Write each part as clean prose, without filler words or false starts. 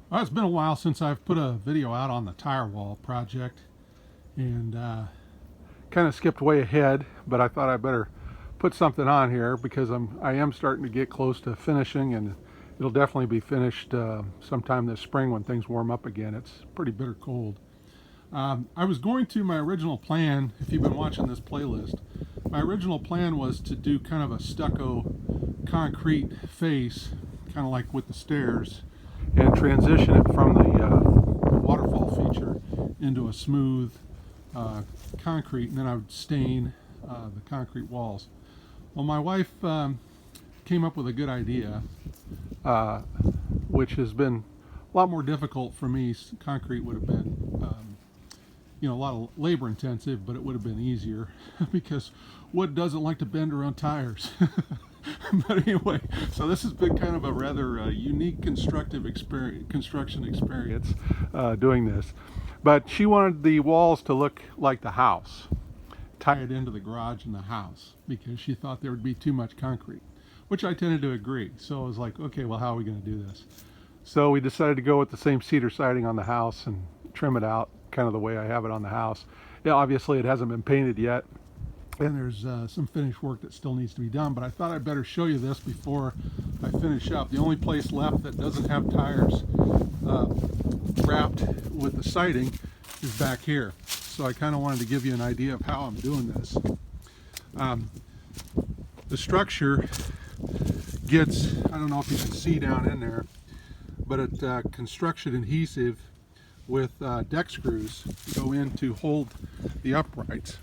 Well, it's been a while since I've put a video out on the tire wall project, and kind of skipped way ahead, but I thought I better put something on here because I am starting to get close to finishing, and it'll definitely be finished sometime this spring when things warm up again. It's pretty bitter cold. I was going to my original plan, if you've been watching this playlist, my original plan was to do kind of a stucco concrete face, kind of like with the stairs, and transition it from the waterfall feature into a smooth concrete, and then I would stain the concrete walls. Well, my wife came up with a good idea, which has been a lot more difficult for me. Concrete would have been a lot of labor intensive, but it would have been easier because wood doesn't like to bend around tires. But anyway, so this has been kind of a rather unique construction experience doing this. But she wanted the walls to look like the house, tie it into the garage and the house, because she thought there would be too much concrete, which I tended to agree. So I was like, okay, well, how are we going to do this? So we decided to go with the same cedar siding on the house and trim it out kind of the way I have it on the house. Yeah, obviously it hasn't been painted yet, and there's some finished work that still needs to be done, but I thought I'd better show you this before I finish up. The only place left that doesn't have tires wrapped with the siding is back here. So I kind of wanted to give you an idea of how I'm doing this. The structure gets, I don't know if you can see down in there, but it construction adhesive with deck screws go in to hold the uprights,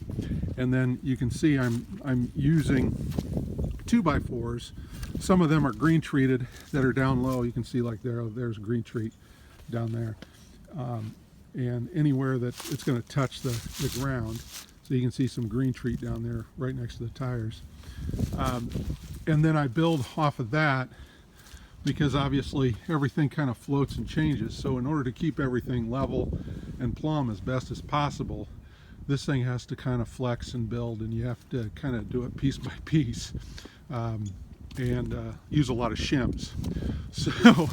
and then you can see I'm using 2x4s. Some of them are green treated that are down low. You can see like there's green treat down there, and anywhere that it's going to touch the ground, so you can see some green treat down there right next to the tires, and then I build off of that, because obviously everything kind of floats and changes. So in order to keep everything level and plumb as best as possible, this thing has to kind of flex and build, and you have to kind of do it piece by piece, and use a lot of shims. So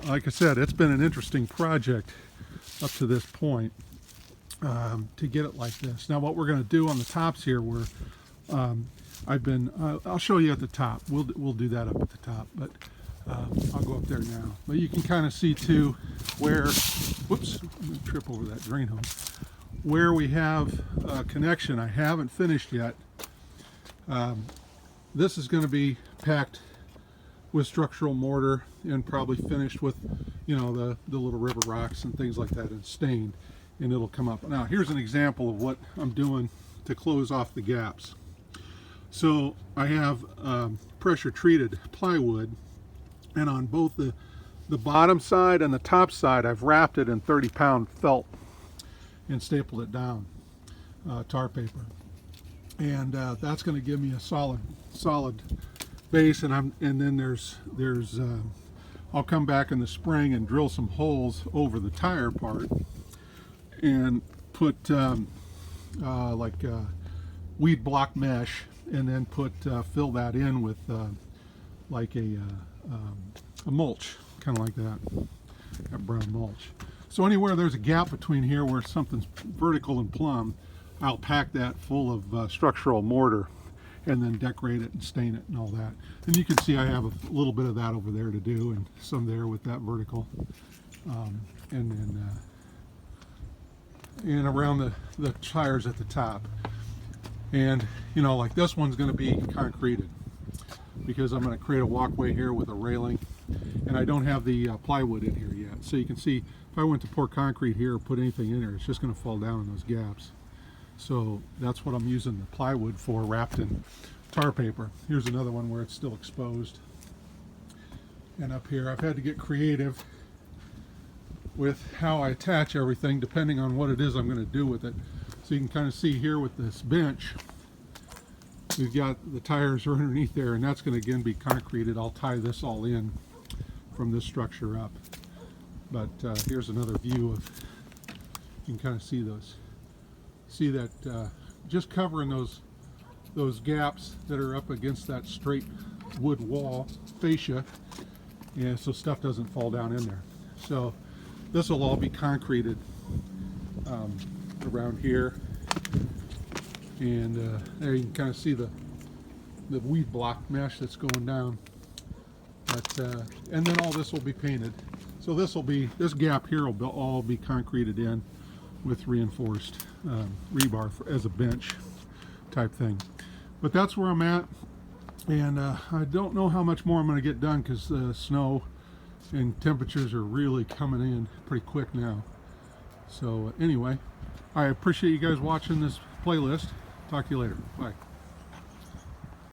like I said, it's been an interesting project up to this point to get it like this. Now what we're going to do on the tops here, I'll show you at the top. We'll do that up at the top, but I'll go up there now. But you can kind of see too where, whoops, I'm going to trip over that drain hose, where we have a connection. I haven't finished yet. This is going to be packed with structural mortar and probably finished with, the little river rocks and things like that, and stained, and it'll come up. Now here's an example of what I'm doing to close off the gaps. So I have pressure treated plywood, and on both the bottom side and the top side I've wrapped it in 30-pound felt and stapled it down, tar paper, and that's going to give me a solid base. And then there's I'll come back in the spring and drill some holes over the tire part and put weed block mesh, and then fill that in with like a mulch, kind of like that brown mulch. So anywhere there's a gap between here where something's vertical and plumb, I'll pack that full of structural mortar and then decorate it and stain it and all that. And you can see I have a little bit of that over there to do, and some there with that vertical, and then and around the tires at the top. And like this one's going to be concreted, because I'm going to create a walkway here with a railing, and I don't have the plywood in here yet. So you can see if I went to pour concrete here or put anything in there, it's just going to fall down in those gaps. So that's what I'm using the plywood for, wrapped in tar paper. Here's another one where it's still exposed. And up here I've had to get creative with how I attach everything depending on what it is I'm going to do with it. So you can kind of see here with this bench, we've got the tires are underneath there, and that's going to again be concreted. I'll tie this all in from this structure up. But here's another view of, you can kind of see that just covering those gaps that are up against that straight wood wall fascia, yeah, so stuff doesn't fall down in there. So this will all be concreted around here, and there you can kind of see the weed block mesh that's going down. But and then all this will be painted. So this gap here will all be concreted in with reinforced rebar as a bench type thing. But that's where I'm at, and I don't know how much more I'm going to get done because snow and temperatures are really coming in pretty quick now. So anyway, I appreciate you guys watching this playlist. Talk to you later. Bye.